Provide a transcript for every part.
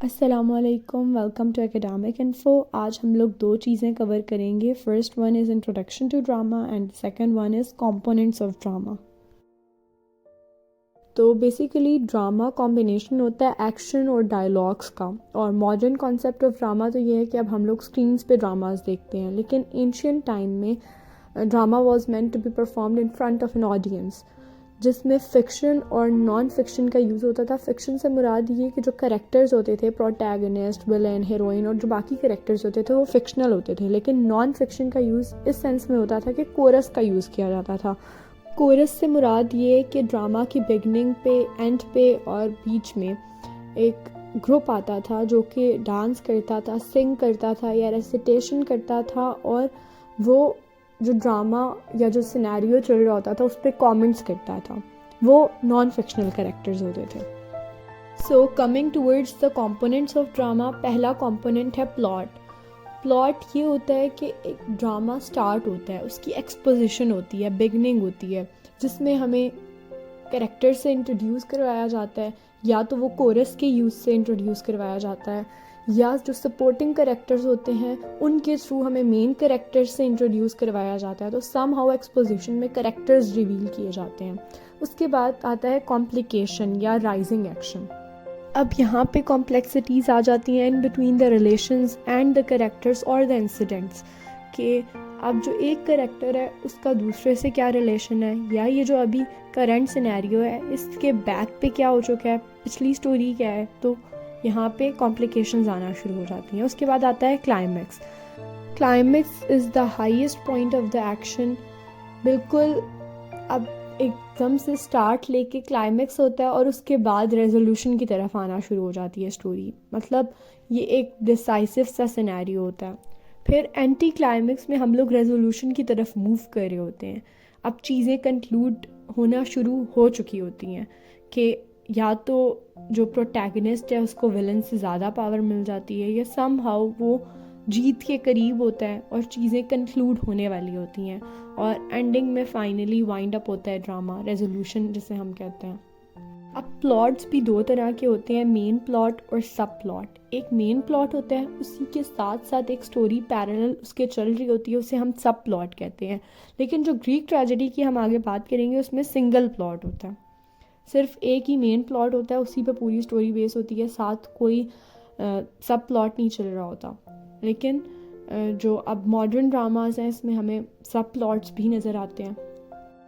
अस्सलामुअलैकुम, welcome to academic info. आज हम लोग दो चीज़ें कवर करेंगे। First one is introduction to drama and second one is components of drama. तो बेसिकली ड्रामा कॉम्बिनेशन होता है एक्शन और डायलॉग्स का। और मॉडर्न कॉन्सेप्ट ऑफ ड्रामा तो ये है कि अब हम लोग स्क्रीन्स पे ड्रामास देखते हैं, लेकिन एंशियंट टाइम में drama was meant to be performed in front of an audience, जिसमें फ़िक्शन और नॉन फिक्शन का यूज़ होता था। फ़िक्शन से मुराद ये कि जो करेक्टर्स होते थे, प्रोटैगनिस्ट, विलेन, हीरोइन और जो बाकी करेक्टर्स होते थे वो फिक्शनल होते थे, लेकिन नॉन फिक्शन का यूज़ इस सेंस में होता था कि कोरस का यूज़ किया जाता था। कोरस से मुराद ये कि ड्रामा की बिगनिंग पे, एंड पे और बीच में एक ग्रुप आता था जो कि डांस करता था, सिंग करता था या रेसिटेशन करता था, और वो जो ड्रामा या जो सिनेरियो चल रहा होता था उस पर कॉमेंट्स करता था। वो नॉन फिक्शनल कैरेक्टर्स होते थे। So coming towards the components of drama, पहला कंपोनेंट है प्लॉट। प्लॉट ये होता है कि एक ड्रामा स्टार्ट होता है, उसकी एक्सपोजिशन होती है, बिगनिंग होती है, जिसमें हमें कैरेक्टर से इंट्रोड्यूस करवाया जाता है, या तो वो कोरस के यूज़ से इंट्रोड्यूस करवाया जाता है, या जो सपोर्टिंग करेक्टर्स होते हैं उनके थ्रू हमें मेन करेक्टर्स से इंट्रोड्यूस करवाया जाता है। तो सम हाउ एक्सपोजिशन में करेक्टर्स रिवील किए जाते हैं। उसके बाद आता है कॉम्प्लिकेशन या राइजिंग एक्शन। अब यहाँ पे कॉम्प्लेक्सिटीज़ आ जाती हैं in between the relations and the characters और द इंसिडेंट्स, कि अब जो एक करेक्टर है उसका दूसरे से क्या रिलेशन है, या ये जो अभी करंट सिनेरियो है इसके बैक पे क्या हो चुका है, पिछली स्टोरी क्या है। तो यहाँ पे कॉम्प्लिकेशंस आना शुरू हो जाती हैं। उसके बाद आता है climax. Climax is the highest point of the action. बिल्कुल अब एकदम से स्टार्ट लेके क्लाइमैक्स होता है और उसके बाद रेजोल्यूशन की तरफ आना शुरू हो जाती है स्टोरी। मतलब ये एक डिसाइसिव सा सिनेरियो होता है। फिर एंटी क्लाइमैक्स में हम लोग रेजोल्यूशन की तरफ मूव कर रहे होते हैं। अब चीज़ें कंक्लूड होना शुरू हो चुकी होती हैं कि या तो जो प्रोटैगनिस्ट है उसको विलन से ज़्यादा पावर मिल जाती है, या सम हाउ वो जीत के करीब होता है और चीज़ें कंक्लूड होने वाली होती हैं, और एंडिंग में फाइनली वाइंड अप होता है ड्रामा, रेजोल्यूशन जिसे हम कहते हैं। अब प्लॉट्स भी दो तरह के होते हैं, मेन प्लॉट और सब प्लॉट। एक मेन प्लॉट होता है, उसी के साथ साथ एक स्टोरी पैरेलल उसके चल रही होती है, उसे हम सब प्लॉट कहते हैं। लेकिन जो ग्रीक ट्रेजेडी की हम आगे बात करेंगे उसमें सिंगल प्लॉट होता है, सिर्फ एक ही मेन प्लॉट होता है, उसी पे पूरी स्टोरी बेस होती है, साथ कोई सब प्लॉट नहीं चल रहा होता। लेकिन जो अब मॉडर्न ड्रामाज हैं इसमें हमें सब प्लॉट्स भी नज़र आते हैं।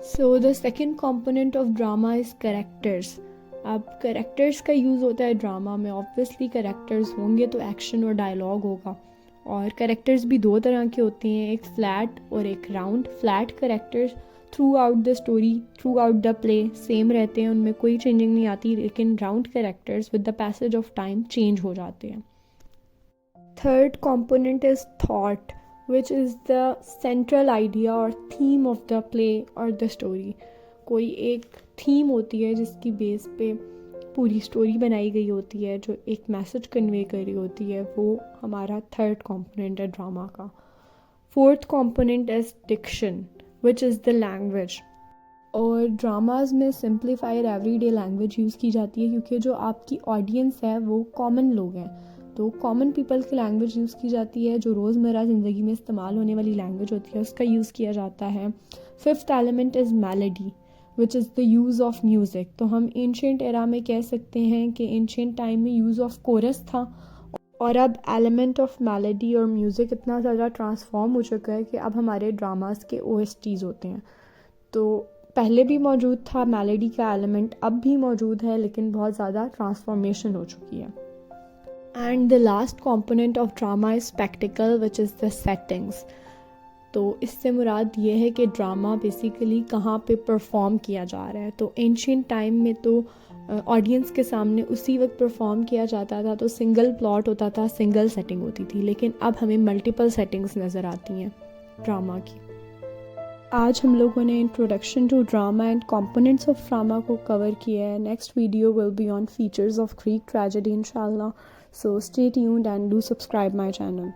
So the second component of drama is characters. अब करेक्टर्स का यूज़ होता है ड्रामा में। ऑब्वियसली करेक्टर्स होंगे तो एक्शन और डायलॉग होगा, और करेक्टर्स भी दो तरह के होते हैं, एक फ्लैट और एक round. Flat characters through out the story, through out the play same रहते हैं, उनमें कोई चेंजिंग नहीं आती, लेकिन round characters with the passage of time change हो जाते हैं। Third component is thought, which is the central idea और थीम ऑफ द प्ले और द स्टोरी। कोई एक थीम होती है जिसकी बेस पे पूरी स्टोरी बनाई गई होती है, जो एक मैसेज कन्वे कर रही होती है, वो हमारा थर्ड कंपोनेंट है ड्रामा का। Fourth component is diction, which is the language. और ड्रामाज में सिंप्लीफाइड एवरीडे लैंग्वेज यूज़ की जाती है, क्योंकि जो आपकी ऑडियंस है वो कॉमन लोग हैं, तो कॉमन पीपल की लैंग्वेज यूज़ की जाती है। जो रोज़मर्रा ज़िंदगी में इस्तेमाल होने वाली लैंग्वेज होती है उसका यूज़ किया जाता है। Fifth element is melody, which is the use of music. तो हम एंशियंट एरा में कह सकते हैं कि एंशियंट टाइम में यूज़ ऑफ कोरस था, और अब एलिमेंट ऑफ मेलोडी और म्यूज़िक इतना ज़्यादा ट्रांसफॉर्म हो चुका है कि अब हमारे ड्रामास के OSTs होते हैं। तो पहले भी मौजूद था मेलोडी का एलिमेंट, अब भी मौजूद है, लेकिन बहुत ज़्यादा ट्रांसफॉर्मेशन हो चुकी है। And the last component of drama is spectacled, which is the settings. तो इससे मुराद ये है कि ड्रामा बेसिकली कहाँ पे परफॉर्म किया जा रहा है। तो एंशियंट टाइम में तो ऑडियंस के सामने उसी वक्त परफॉर्म किया जाता था, तो सिंगल प्लॉट होता था, सिंगल सेटिंग होती थी, लेकिन अब हमें मल्टीपल सेटिंग्स नज़र आती हैं ड्रामा की। आज हम लोगों ने introduction to drama and components of drama को कवर किया है। Next video will be on features of Greek tragedy इंशाल्लाह। So stay tuned and do subscribe my channel.